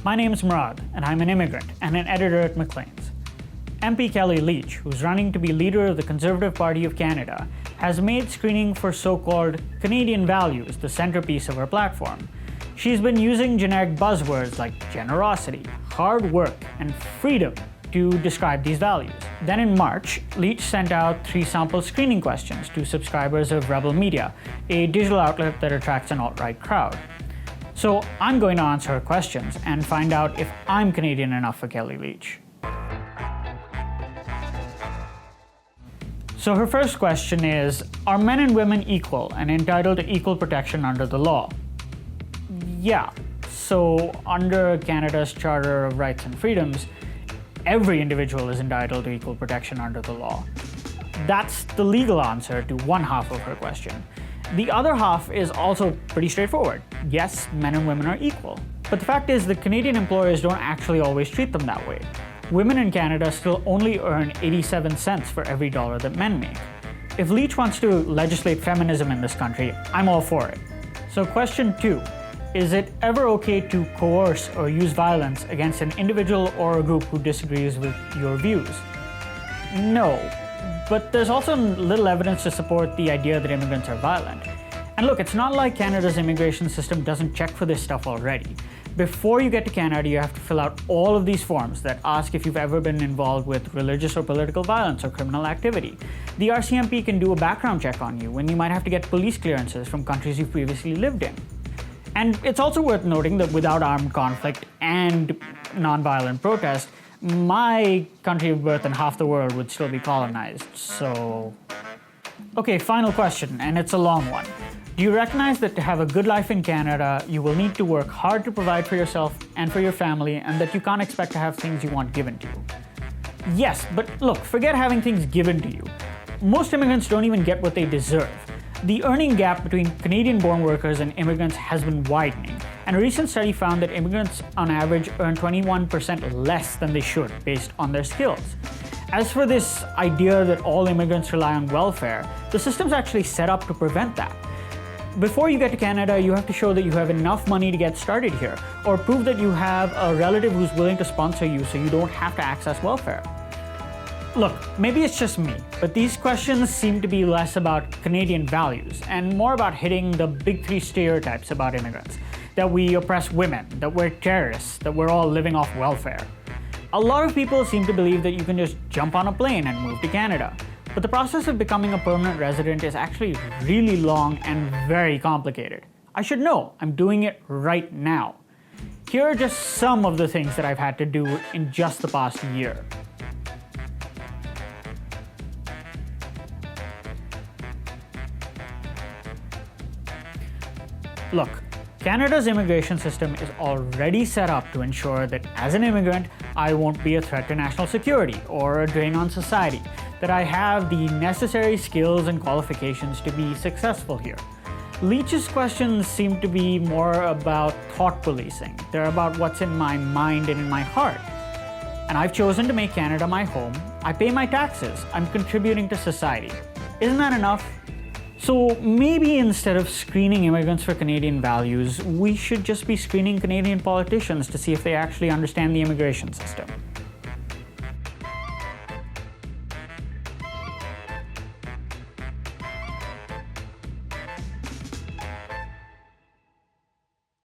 My name is Murad, and I'm an immigrant and an editor at Maclean's. MP Kellie Leitch, who's running to be leader of the Conservative Party of Canada, has made screening for so-called Canadian values the centerpiece of her platform. She's been using generic buzzwords like generosity, hard work, and freedom to describe these values. Then in March, Leitch sent out 3 sample screening questions to subscribers of Rebel Media, a digital outlet that attracts an alt-right crowd. So I'm going to answer her questions and find out if I'm Canadian enough for Kellie Leitch. So her first question is, are men and women equal and entitled to equal protection under the law? Yeah, so under Canada's Charter of Rights and Freedoms, every individual is entitled to equal protection under the law. That's the legal answer to one half of her question. The other half is also pretty straightforward. Yes, men and women are equal. But the fact is that Canadian employers don't actually always treat them that way. Women in Canada still only earn 87 cents for every dollar that men make. If Leitch wants to legislate feminism in this country, I'm all for it. So question 2. Is it ever okay to coerce or use violence against an individual or a group who disagrees with your views? No, but there's also little evidence to support the idea that immigrants are violent. And look, it's not like Canada's immigration system doesn't check for this stuff already. Before you get to Canada, you have to fill out all of these forms that ask if you've ever been involved with religious or political violence or criminal activity. The RCMP can do a background check on you when you might have to get police clearances from countries you've previously lived in. And it's also worth noting that without armed conflict and nonviolent protest, my country of birth and half the world would still be colonized, so... Okay, final question, and it's a long one. Do you recognize that to have a good life in Canada, you will need to work hard to provide for yourself and for your family, and that you can't expect to have things you want given to you? Yes, but look, forget having things given to you. Most immigrants don't even get what they deserve. The earning gap between Canadian-born workers and immigrants has been widening, and a recent study found that immigrants on average earn 21% less than they should based on their skills. As for this idea that all immigrants rely on welfare, the system's actually set up to prevent that. Before you get to Canada, you have to show that you have enough money to get started here, or prove that you have a relative who's willing to sponsor you so you don't have to access welfare. Look, maybe it's just me, but these questions seem to be less about Canadian values and more about hitting the big 3 stereotypes about immigrants. That we oppress women, that we're terrorists, that we're all living off welfare. A lot of people seem to believe that you can just jump on a plane and move to Canada. But the process of becoming a permanent resident is actually really long and very complicated. I should know, I'm doing it right now. Here are just some of the things that I've had to do in just the past year. Look, Canada's immigration system is already set up to ensure that as an immigrant, I won't be a threat to national security or a drain on society, that I have the necessary skills and qualifications to be successful here. Leitch's questions seem to be more about thought policing. They're about what's in my mind and in my heart. And I've chosen to make Canada my home. I pay my taxes. I'm contributing to society. Isn't that enough? So maybe instead of screening immigrants for Canadian values, we should just be screening Canadian politicians to see if they actually understand the immigration system.